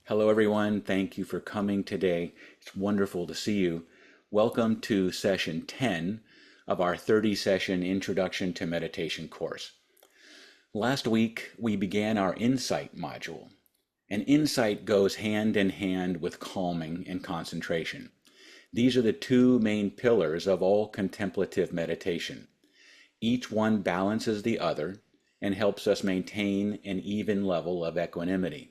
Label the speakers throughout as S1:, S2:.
S1: Hello, everyone. Thank you for coming today. It's wonderful to see you. Welcome to session 10 of our 30-session Introduction to Meditation course. Last week, we began our insight module, and insight goes hand in hand with calming and concentration. These are the two main pillars of all contemplative meditation. Each one balances the other and helps us maintain an even level of equanimity.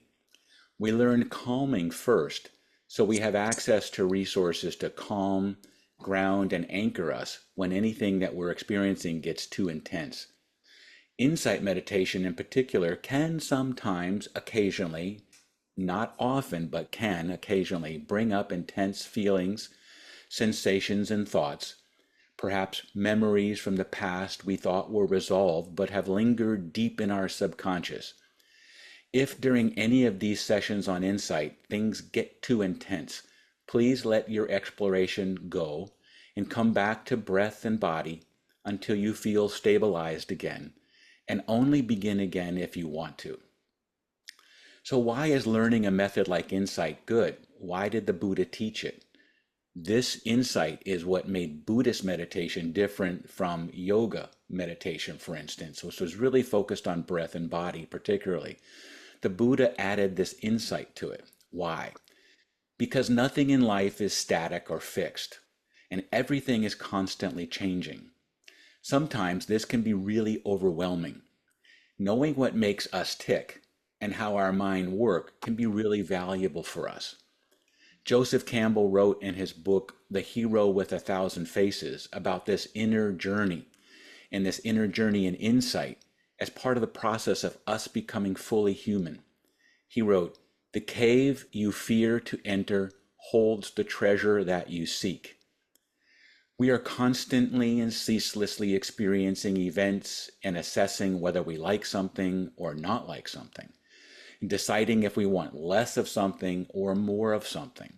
S1: We learn calming first, so we have access to resources to calm, ground, and anchor us when anything that we're experiencing gets too intense. Insight meditation in particular can sometimes, occasionally, not often, but can occasionally bring up intense feelings, sensations, and thoughts, perhaps memories from the past we thought were resolved but have lingered deep in our subconscious. If during any of these sessions on insight things get too intense, please let your exploration go and come back to breath and body until you feel stabilized again, and only begin again if you want to. So why is learning a method like insight good? Why did the Buddha teach it? This insight is what made Buddhist meditation different from yoga meditation, for instance, which was really focused on breath and body particularly. The Buddha added this insight to it. Why? Because nothing in life is static or fixed, and everything is constantly changing. Sometimes this can be really overwhelming. Knowing what makes us tick and how our mind works can be really valuable for us. Joseph Campbell wrote in his book, The Hero with a Thousand Faces, about this inner journey and this inner journey and insight as part of the process of us becoming fully human. He wrote, "The cave you fear to enter holds the treasure that you seek." We are constantly and ceaselessly experiencing events and assessing whether we like something or not like something, and deciding if we want less of something or more of something.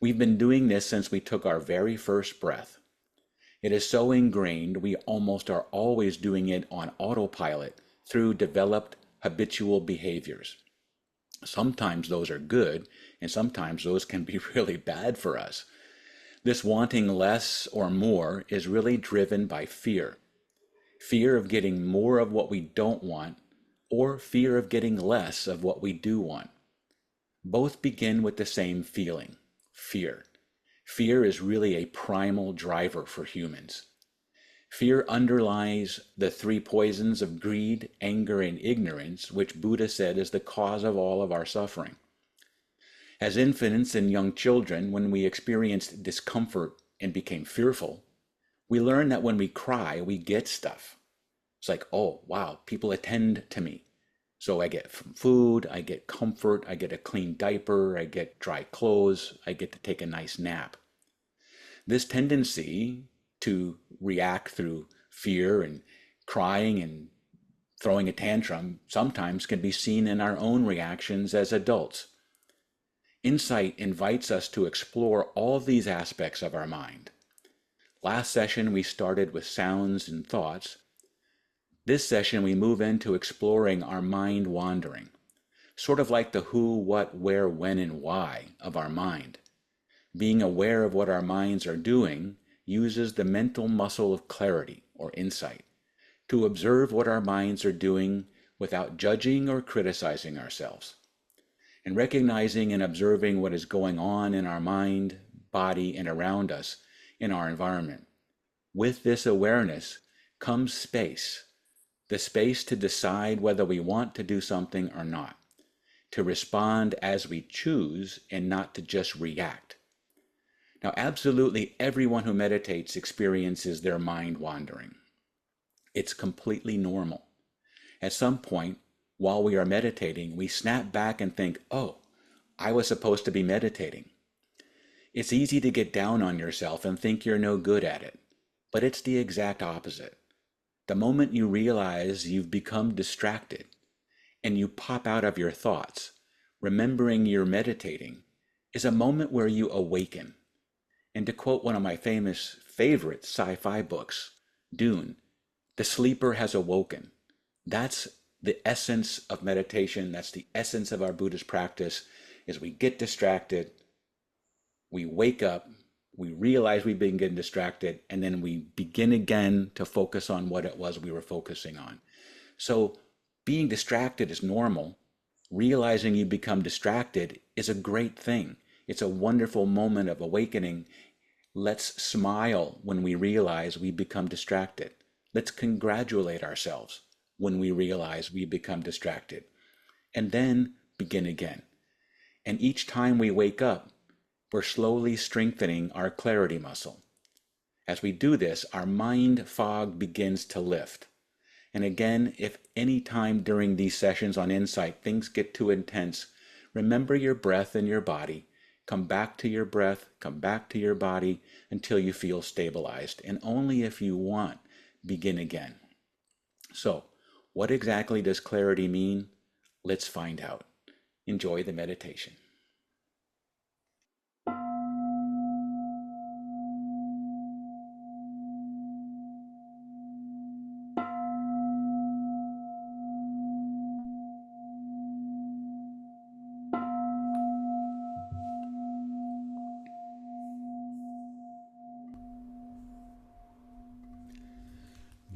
S1: We've been doing this since we took our very first breath. It is so ingrained we almost are always doing it on autopilot through developed habitual behaviors. Sometimes those are good, and sometimes those can be really bad for us. This wanting less or more is really driven by fear. Fear of getting more of what we don't want, or fear of getting less of what we do want. Both begin with the same feeling, fear. Fear is really a primal driver for humans. Fear underlies the three poisons of greed, anger, and ignorance, which Buddha said is the cause of all of our suffering. As infants and young children, when we experienced discomfort and became fearful, we learn that when we cry, we get stuff. It's like, oh, wow, people attend to me. So I get food, I get comfort, I get a clean diaper, I get dry clothes, I get to take a nice nap. This tendency to react through fear and crying and throwing a tantrum sometimes can be seen in our own reactions as adults. Insight invites us to explore all these aspects of our mind. Last session we started with sounds and thoughts. This session we move into exploring our mind wandering, sort of like the who, what, where, when, and why of our mind. Being aware of what our minds are doing uses the mental muscle of clarity or insight to observe what our minds are doing without judging or criticizing ourselves, and recognizing and observing what is going on in our mind, body, and around us in our environment. With this awareness comes space, the space to decide whether we want to do something or not, to respond as we choose and not to just react. Now, absolutely everyone who meditates experiences their mind wandering. It's completely normal. At some point, while we are meditating, we snap back and think, oh, I was supposed to be meditating. It's easy to get down on yourself and think you're no good at it, but it's the exact opposite. The moment you realize you've become distracted and you pop out of your thoughts, remembering you're meditating is a moment where you awaken. And to quote one of my favorite sci-fi books, Dune, the sleeper has awoken. That's the essence of meditation. That's the essence of our Buddhist practice. is we get distracted, we wake up, we realize we've been getting distracted, and then we begin again to focus on what it was we were focusing on. So being distracted is normal. Realizing you become distracted is a great thing. It's a wonderful moment of awakening. Let's smile when we realize we become distracted. Let's congratulate ourselves when we realize we become distracted. And then begin again. And each time we wake up, we're slowly strengthening our clarity muscle. As we do this, our mind fog begins to lift. And again, if any time during these sessions on insight things get too intense, remember your breath and your body. Come back to your breath, come back to your body until you feel stabilized. And only if you want, begin again. So, what exactly does clarity mean? Let's find out. Enjoy the meditation.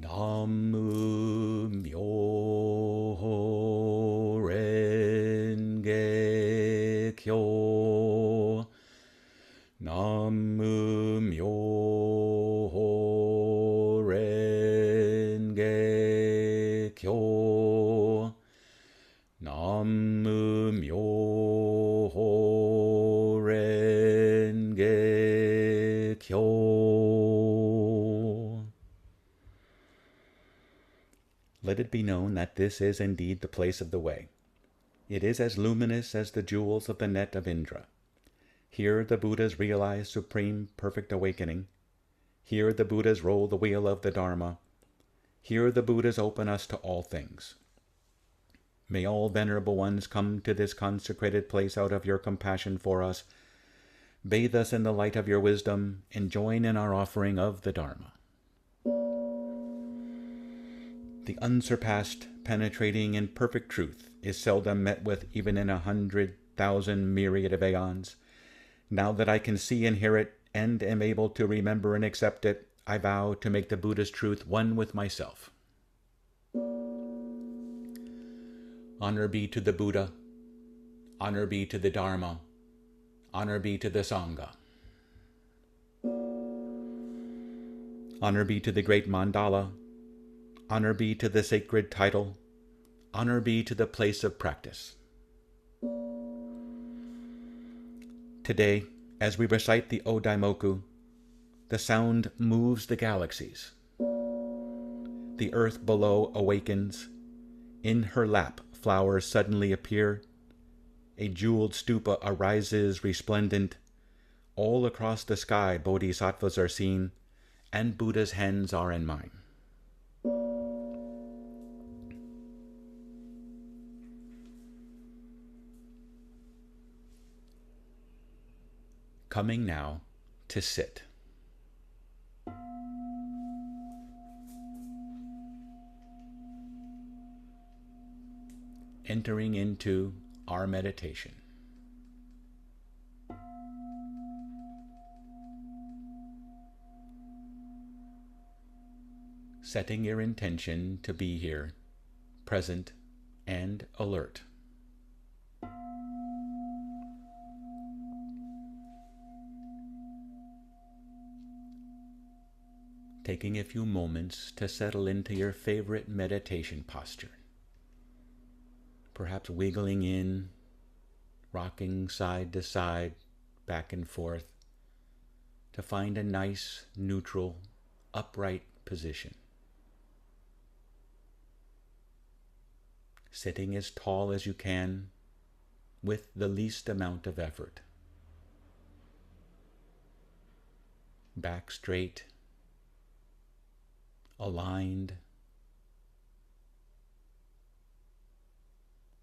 S1: Nammu Myoho Renge Kyo. Nammu Myoho Renge Kyo. Nammu Myoho Renge Kyo. Let it be known that this is indeed the place of the way. It is as luminous as the jewels of the net of Indra. Here the Buddhas realize supreme perfect awakening. Here the Buddhas roll the wheel of the Dharma. Here the Buddhas open us to all things. May all venerable ones come to this consecrated place out of your compassion for us. Bathe us in the light of your wisdom and join in our offering of the Dharma. The unsurpassed, penetrating, and perfect truth is seldom met with even in 100,000 myriad of aeons. Now that I can see and hear it, and am able to remember and accept it, I vow to make the Buddha's truth one with myself. Honor be to the Buddha. Honor be to the Dharma. Honor be to the Sangha. Honor be to the great mandala. Honor be to the sacred title. Honor be to the place of practice. Today, as we recite the O-Daimoku, the sound moves the galaxies. The earth below awakens. In her lap, flowers suddenly appear. A jeweled stupa arises resplendent. All across the sky, bodhisattvas are seen, and Buddha's hands are in mine. Coming now to sit. Entering into our meditation. Setting your intention to be here, present and alert. Taking a few moments to settle into your favorite meditation posture. Perhaps wiggling in, rocking side to side, back and forth, to find a nice, neutral, upright position. Sitting as tall as you can, with the least amount of effort. Back straight, aligned,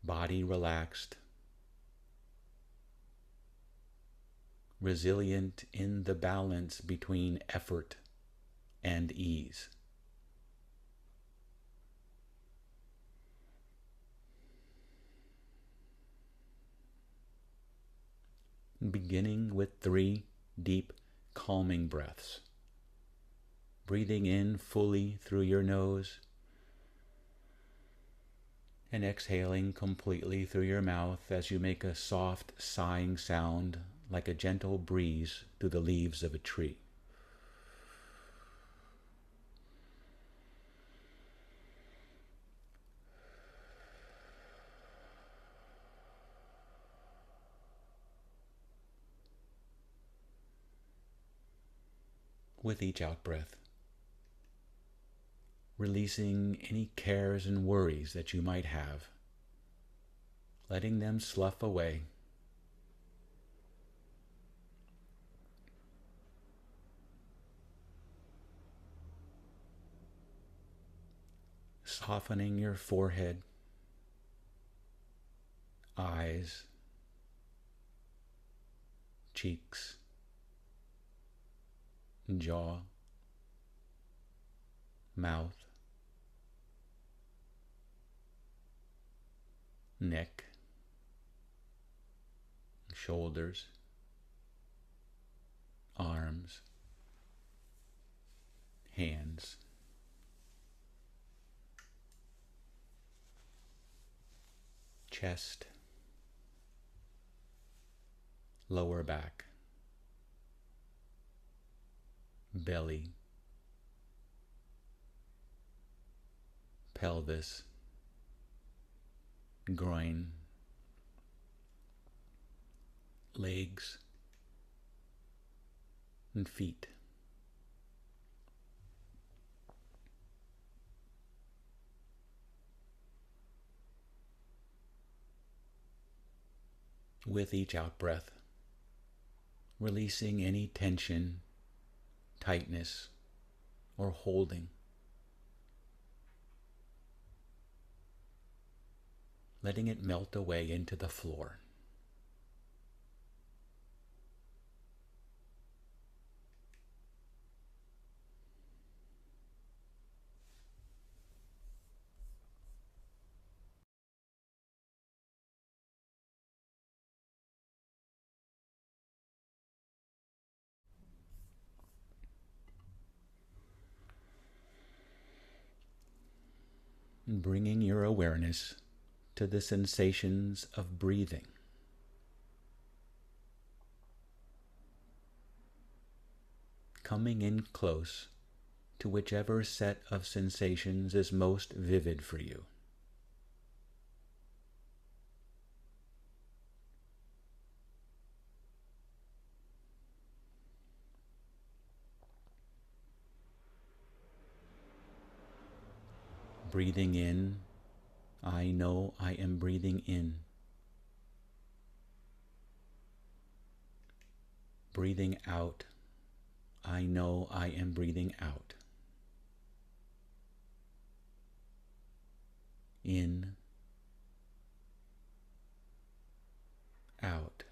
S1: body relaxed, resilient in the balance between effort and ease. beginning with 3 deep, calming breaths. Breathing in fully through your nose and exhaling completely through your mouth as you make a soft, sighing sound like a gentle breeze through the leaves of a tree. With each out-breath, releasing any cares and worries that you might have, letting them slough away. Softening your forehead, eyes, cheeks, jaw, mouth, neck, shoulders, arms, hands, chest, lower back, belly, pelvis, groin, legs, and feet. With each out-breath, releasing any tension, tightness, or holding. Letting it melt away into the floor. And bringing your awareness to the sensations of breathing. Coming in close to whichever set of sensations is most vivid for you. Breathing in, I know I am breathing in. Breathing out, I know I am breathing out. In, out.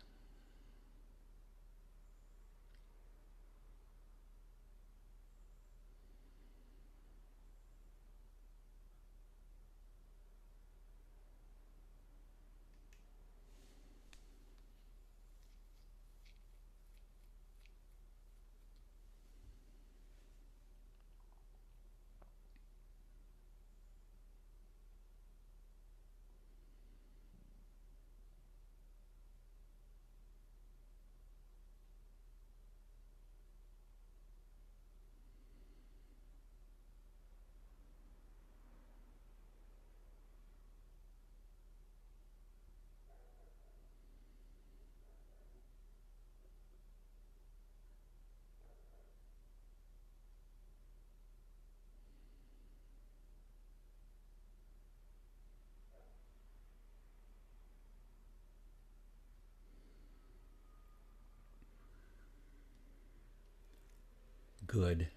S1: Good.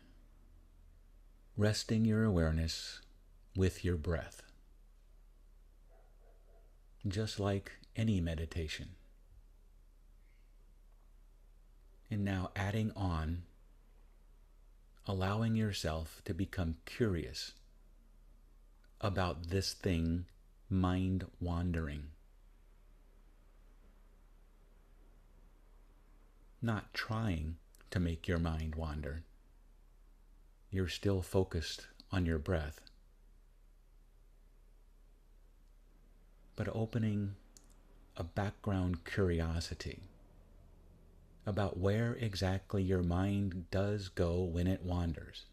S1: Resting your awareness with your breath. Just like any meditation. And now adding on, allowing yourself to become curious about this thing, mind wandering. not trying to make your mind wander. You're still focused on your breath, but opening a background curiosity about where exactly your mind does go when it wanders.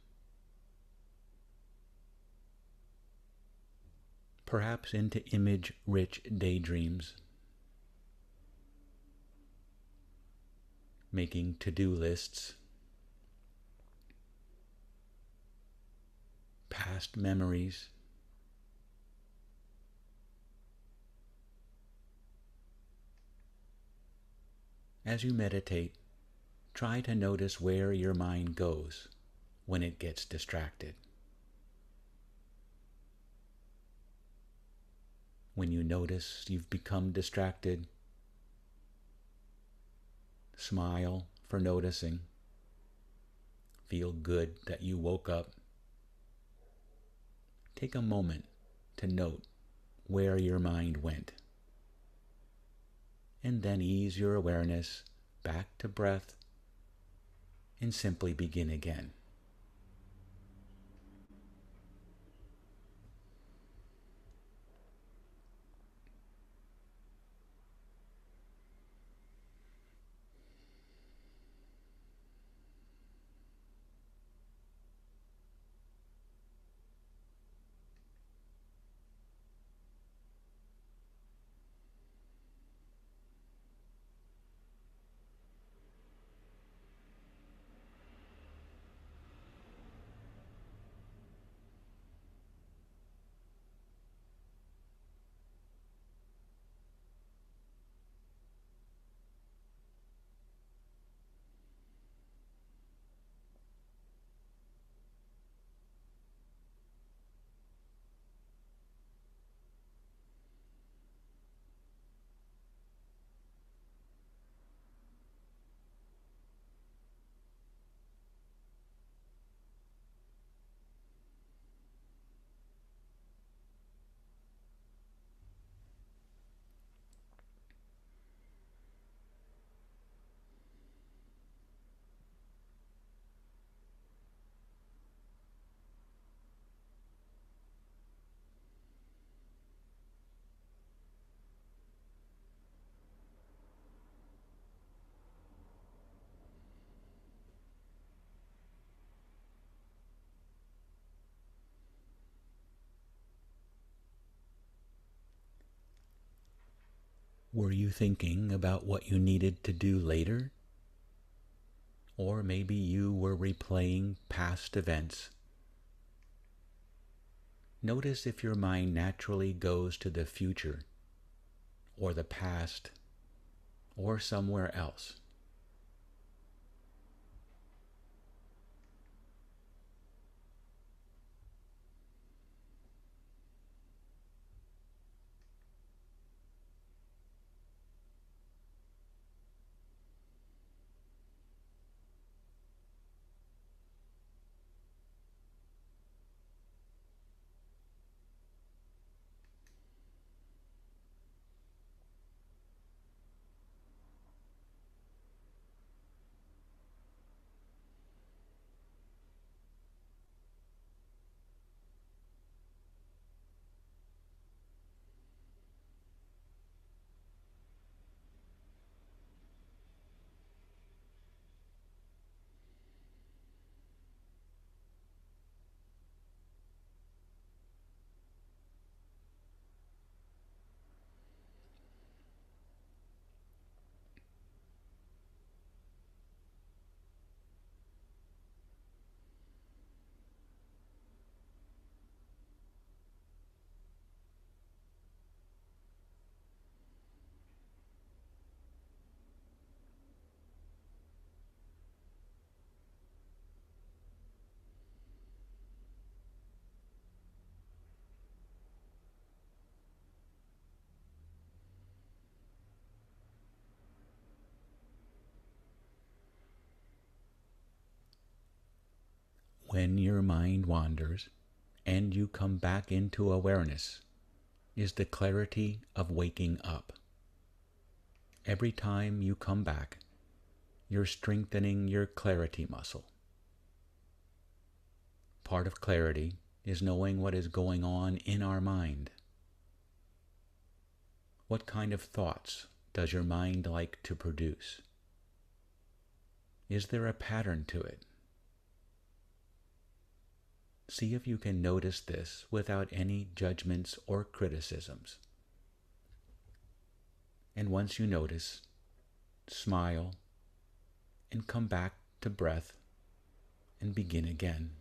S1: Perhaps into image-rich daydreams, making to-do lists, past memories, as you meditate, try to notice where your mind goes when it gets distracted. When you notice you've become distracted, smile for noticing. Feel good that you woke up. Take a moment to note where your mind went. And then ease your awareness back to breath and simply begin again. Were you thinking about what you needed to do later? Or maybe you were replaying past events. Notice if your mind naturally goes to the future, or the past, or somewhere else. When your mind wanders and you come back into awareness is the clarity of waking up. Every time you come back, you're strengthening your clarity muscle. Part of clarity is knowing what is going on in our mind. What kind of thoughts does your mind like to produce? Is there a pattern to it? See if you can notice this without any judgments or criticisms. And once you notice, smile and come back to breath and begin again.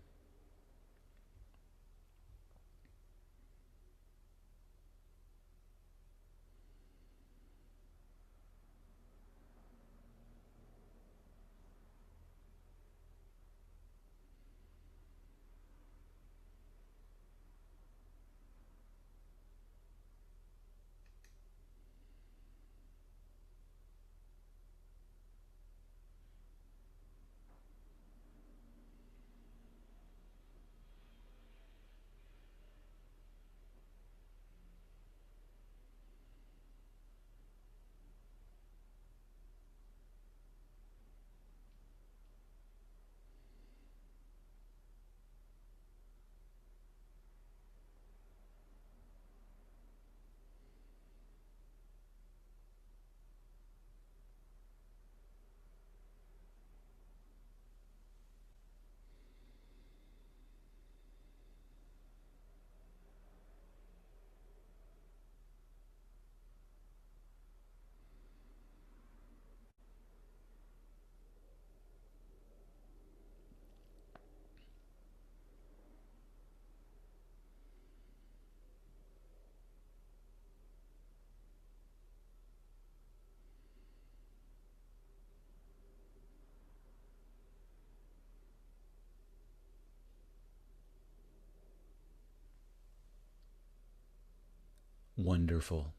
S1: Wonderful.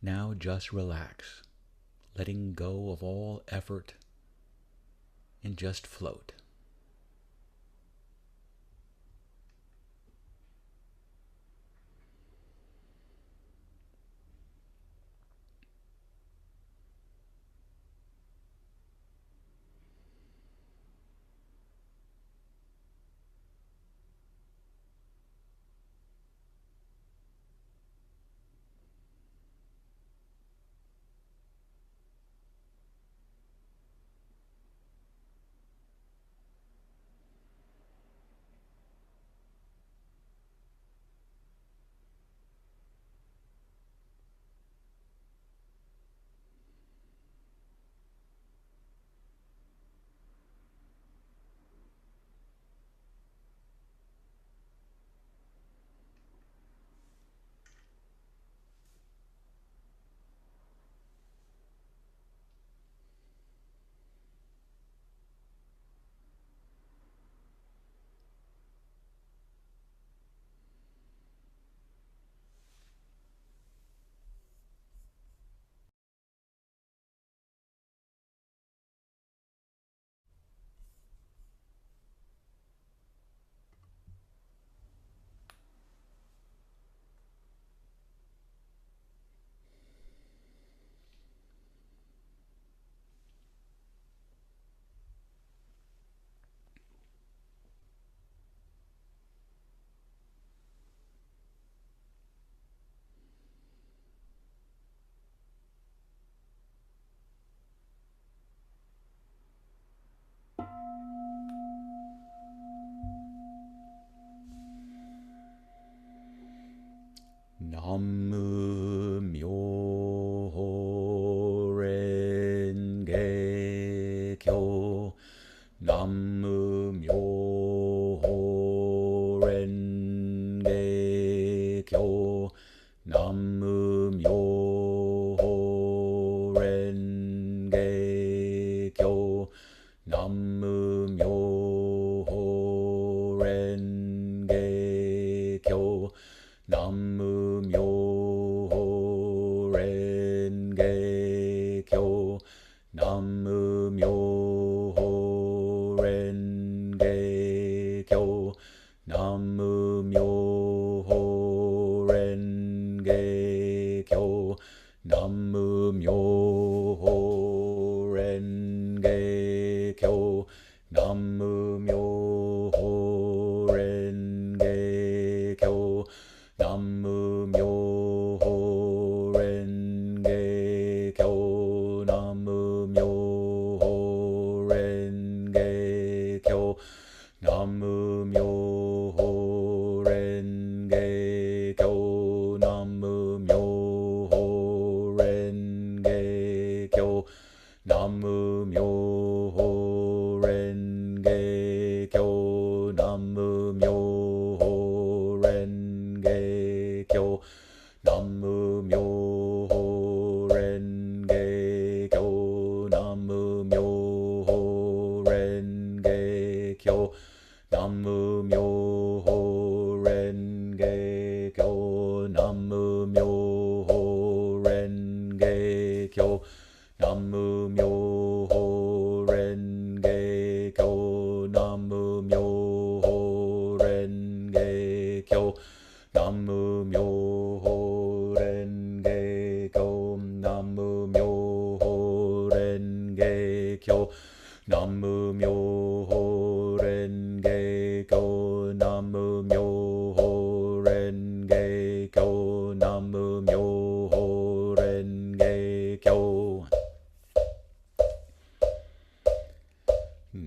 S1: Now just relax, letting go of all effort and just float. Nammu Myoho Renge Kyo. Nammu Myoho Renge Kyo. Nammu Myoho Renge Kyo. Nammu Myoho Renge Kyo. Nammu Myoho Renge Kyo. Nammu Myoho Renge Kyo. Nammu Myoho Renge Kyo. Nammu Myoho Renge Myoho Renge Kyo, Namu Myoho Renge Kyo, Namu Myoho Renge Kyo, Namu Myoho Renge Kyo, Namu Myoho Renge Kyo, Namu Myoho Renge Kyo, Namu Myoho Renge Kyo, Namu Myoho Renge Kyo, Namu Myoho Renge Kyo, Namu Myoho Renge Kyo, Namu Myoho Renge Kyo, Namu Myoho Renge Kyo, Namu Myoho Renge Kyo.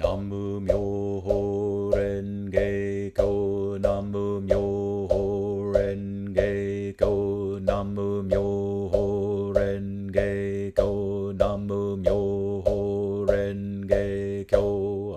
S1: Namu Myoho Renge Kyo, Namu Myoho Renge Kyo, Namu Myoho Renge Kyo, Namu Myoho Renge Kyo.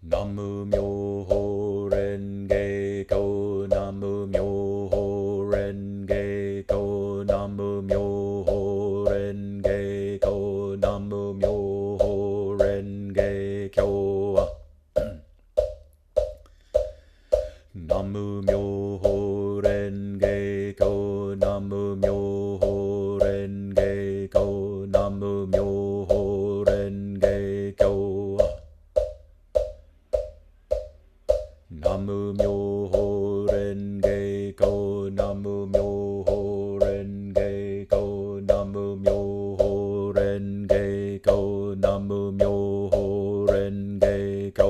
S1: Namu Myoho Renge Kyo, Namu Myoho Renge Kyo, Namu Myoho Renge Kyo, Namu Myoho Renge Kyo. Namu Myoho Renge Kyo, Namu Myoho Renge Kyo, Namu Myoho Renge Kyo. Namu Myoho Renge Kyo, Namu Myoho Renge Kyo, Namu Myoho Renge Kyo, Namu Myoho Renge Kyo.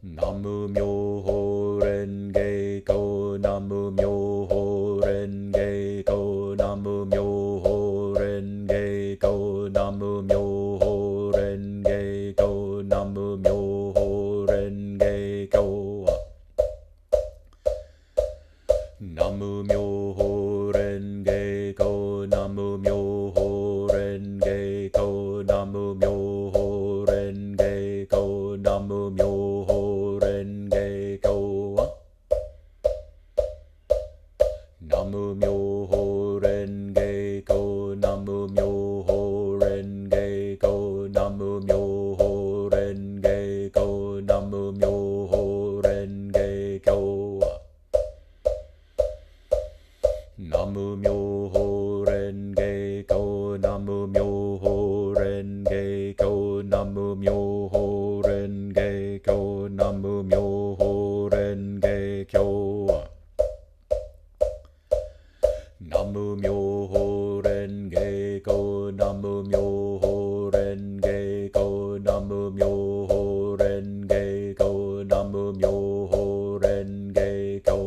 S1: Namu Myoho Renge Kyo, Namu Myoho Renge Kyo, Namu Myoho Renge Kyo, Namu Myoho Renge Kyo, Namu Myoho Renge Kyo. Namu Myoho Renge Kyo, Namu Myoho Renge Kyo, Namu Myoho Renge Kyo, Namu Myoho Renge Kyo. Namu Myoho Renge Kyo, Namu Myoho Renge Kyo, Namu Myoho Renge Kyo, Namu Myoho Renge Kyo. Namu Myoho Renge Kyo, Namu Myoho Renge Kyo, Namu Myoho Renge Kyo, Namu Myoho Renge Kyo. Namu Myoho Renge Kyo, Namu Myoho Renge Kyo, Namu Myoho Renge Kyo, Namu Myoho Renge Kyo.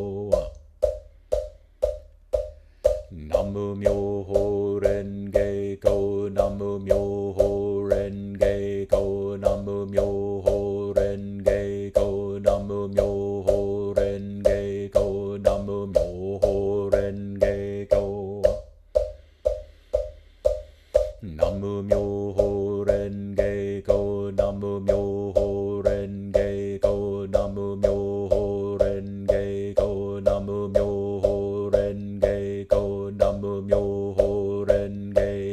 S1: Namu Myoho Renge Kyo, Namu Myoho Renge Kyo, Namu Myoho Renge Kyo, Namu Myoho Renge Kyo, Namu Myoho Renge Kyo. Namu Myoho Renge Kyo, Namu Myoho Renge Kyo, Namu Myoho Renge Kyo, Namu Myoho Renge Kyo, Namu Myoho Renge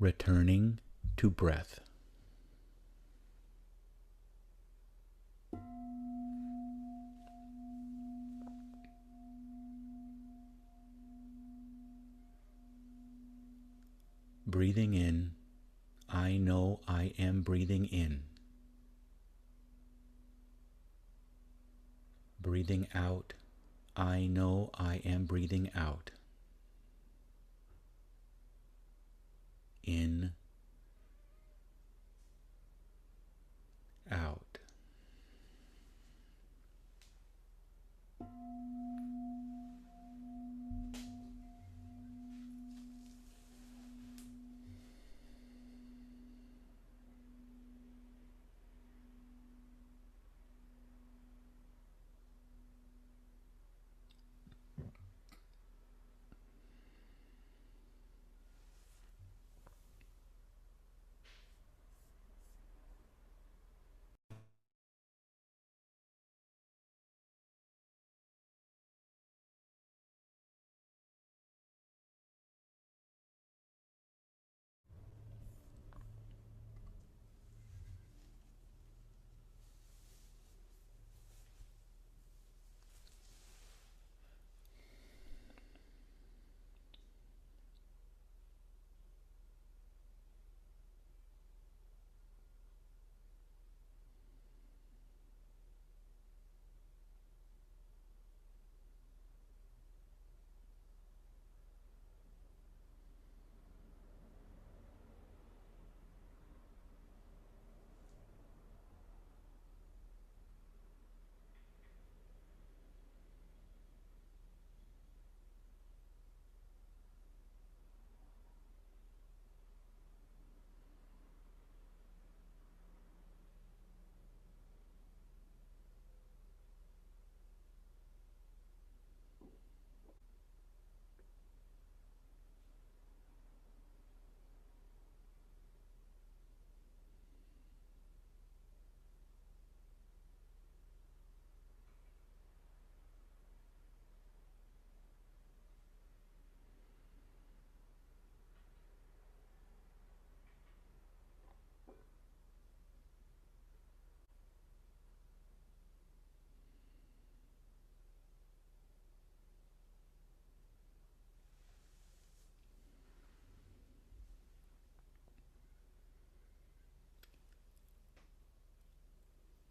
S1: returning to breath. Breathing in, I know I am breathing in. Breathing out, I know I am breathing out. In, out.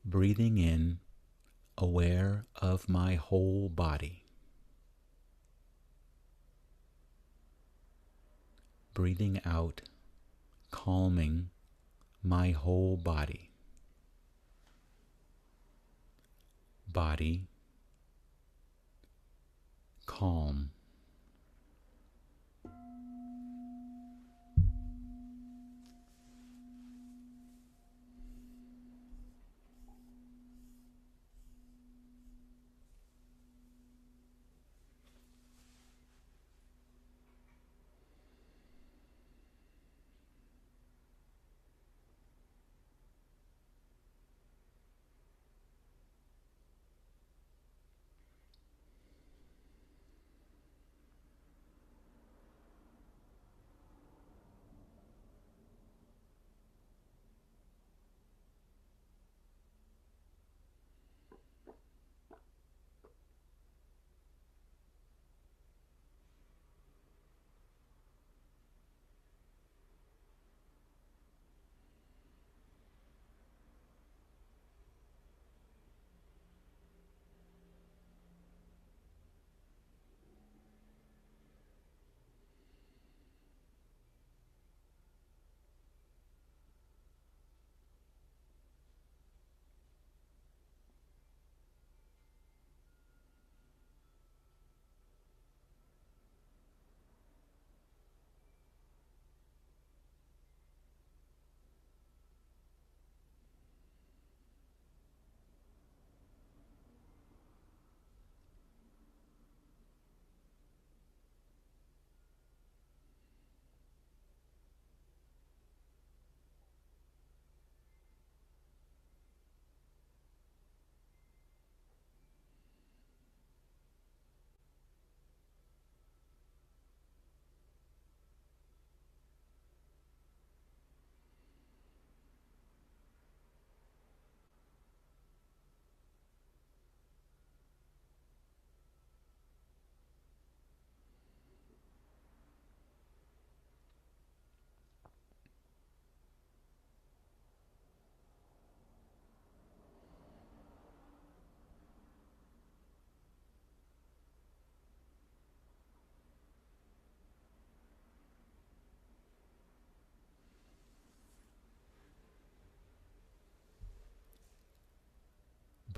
S1: Breathing in, aware of my whole body. Breathing out, calming my whole body. Body, calm.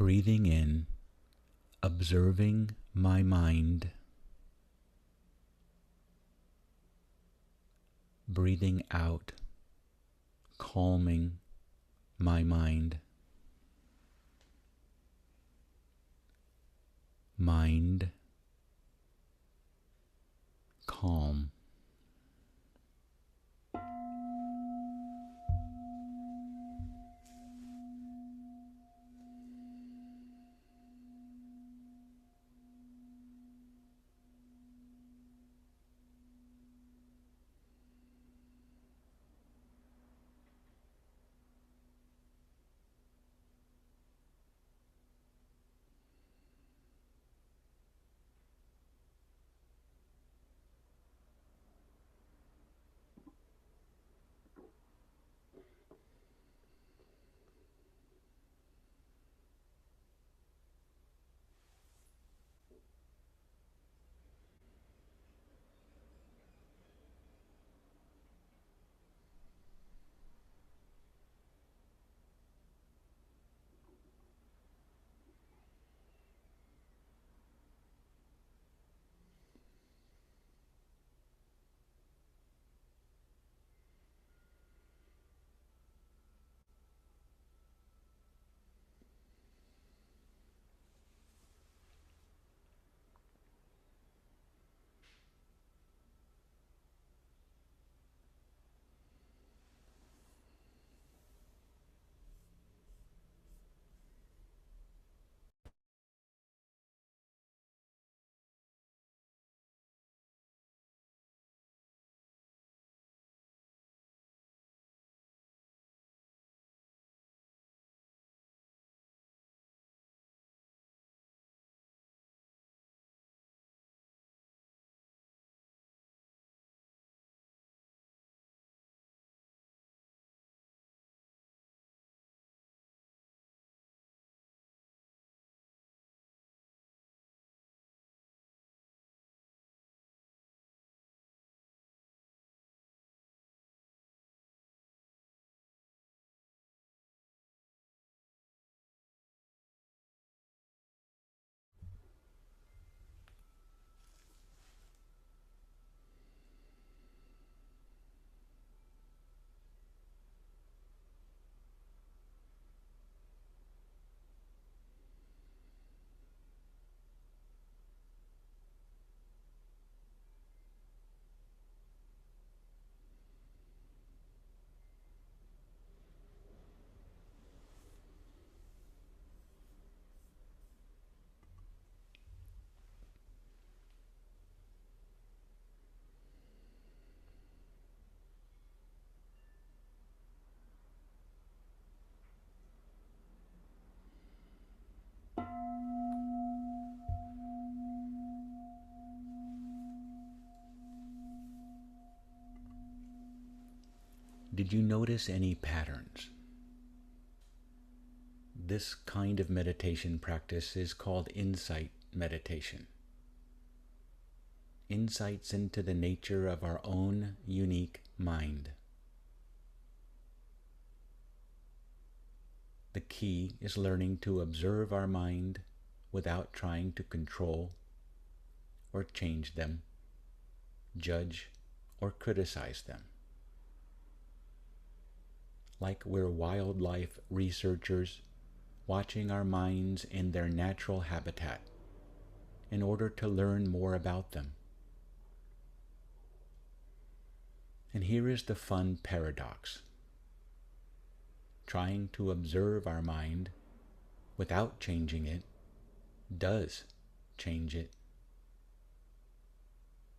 S1: Breathing in, observing my mind. Breathing out, calming my mind. Mind, calm. Did you notice any patterns? This kind of meditation practice is called insight meditation. Insights into the nature of our own unique mind. The key is learning to observe our mind without trying to control or change them, judge or criticize them. Like we're wildlife researchers watching our minds in their natural habitat in order to learn more about them. And here is the fun paradox. Trying to observe our mind without changing it does change it.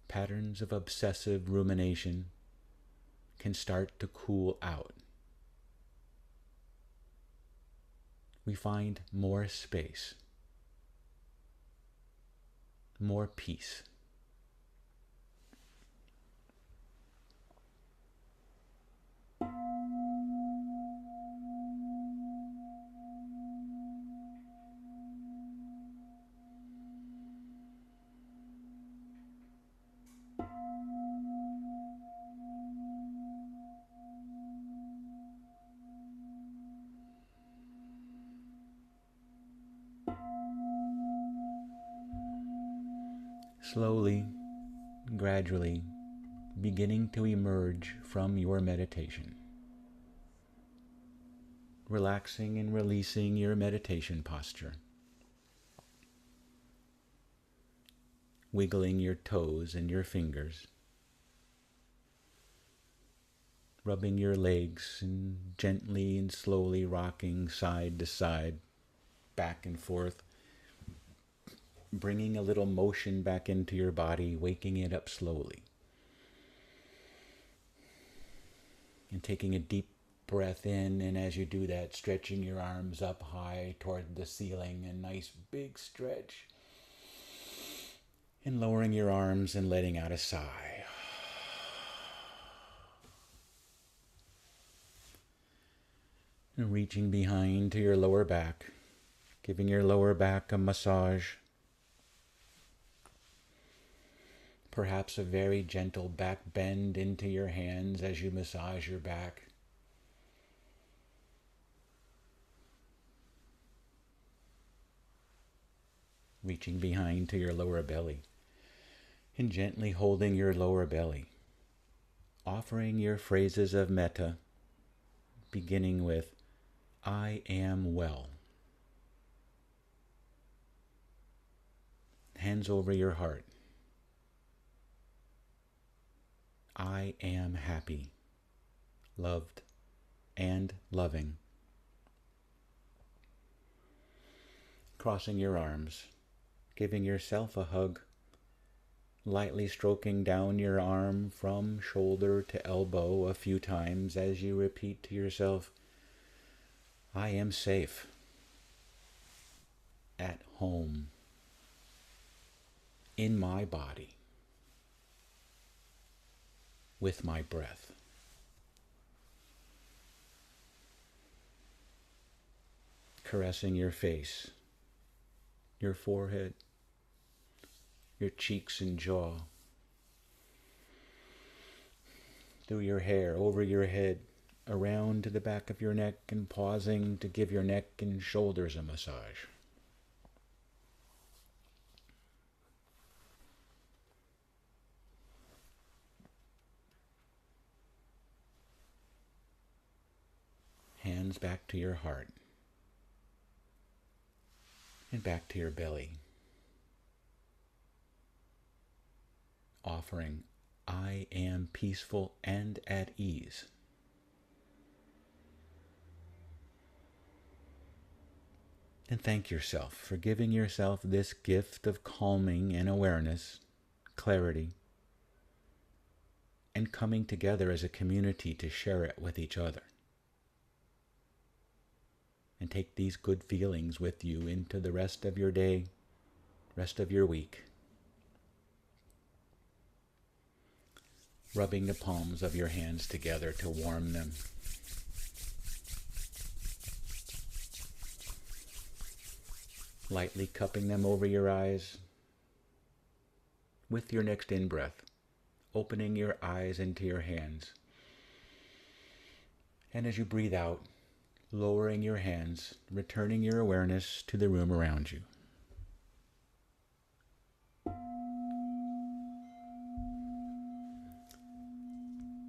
S1: Patterns of obsessive rumination can start to cool out. We find more space, more peace. slowly, gradually beginning to emerge from your meditation. Relaxing and releasing your meditation posture. Wiggling your toes and your fingers. Rubbing your legs and gently and slowly rocking side to side, back and forth. Bringing a little motion back into your body, waking it up slowly. And taking a deep breath in, and as you do that, stretching your arms up high toward the ceiling, a nice big stretch. And lowering your arms and letting out a sigh. And reaching behind to your lower back, giving your lower back a massage. Perhaps a very gentle back bend into your hands as you massage your back. Reaching behind to your lower belly and gently holding your lower belly. Offering your phrases of metta, beginning with, I am well. Hands over your heart. I am happy, loved, and loving. Crossing your arms, giving yourself a hug, lightly stroking down your arm from shoulder to elbow a few times as you repeat to yourself, I am safe, at home, in my body, with my breath. Caressing your face, your forehead, your cheeks and jaw, through your hair, over your head, around to the back of your neck, and pausing to give your neck and shoulders a massage. Hands back to your heart and back to your belly. Offering, I am peaceful and at ease. And thank yourself for giving yourself this gift of calming and awareness, clarity, and coming together as a community to share it with each other. And take these good feelings with you into the rest of your day, rest of your week. Rubbing the palms of your hands together to warm them. Lightly cupping them over your eyes. With your next in-breath, opening your eyes into your hands. And as you breathe out, lowering your hands, returning your awareness to the room around you.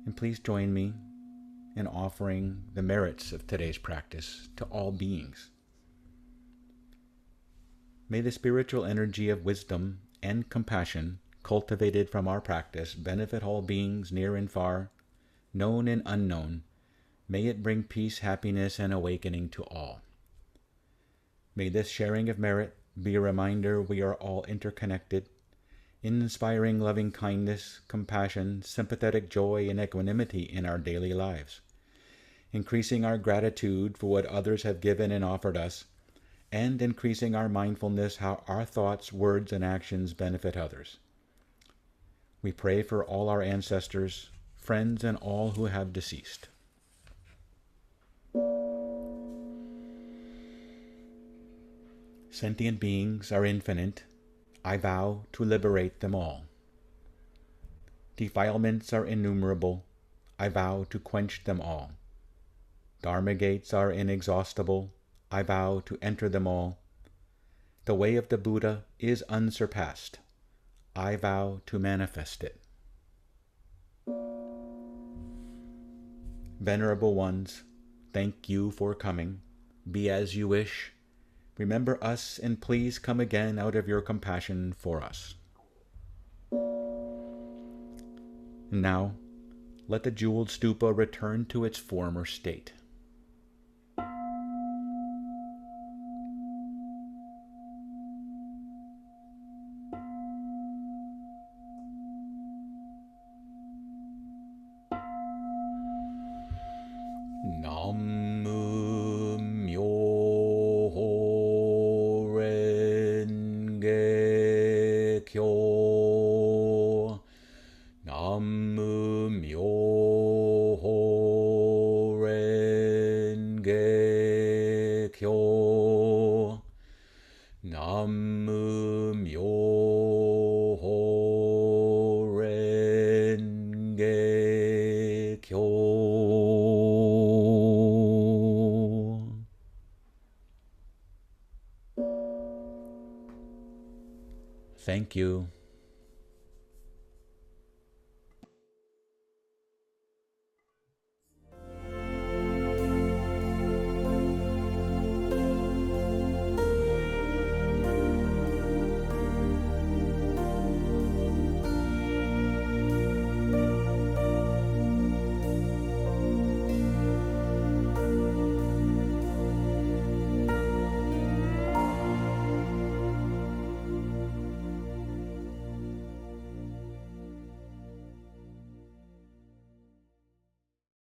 S1: And please join me in offering the merits of today's practice to all beings. May the spiritual energy of wisdom and compassion cultivated from our practice benefit all beings near and far, known and unknown. May it bring peace, happiness, and awakening to all. May this sharing of merit be a reminder we are all interconnected, inspiring loving kindness, compassion, sympathetic joy, and equanimity in our daily lives, increasing our gratitude for what others have given and offered us, and increasing our mindfulness how our thoughts, words, and actions benefit others. We pray for all our ancestors, friends, and all who have deceased. Sentient beings are infinite. I vow to liberate them all. Defilements are innumerable. I vow to quench them all. Dharma gates are inexhaustible. I vow to enter them all. The way of the Buddha is unsurpassed. I vow to manifest it. Venerable ones, thank you for coming. Be as you wish. Remember us, and please come again out of your compassion for us. And now, let the jeweled stupa return to its former state. Nam myoho renge kyo. Nam myoho renge kyo. Nam myoho renge kyo. Thank you.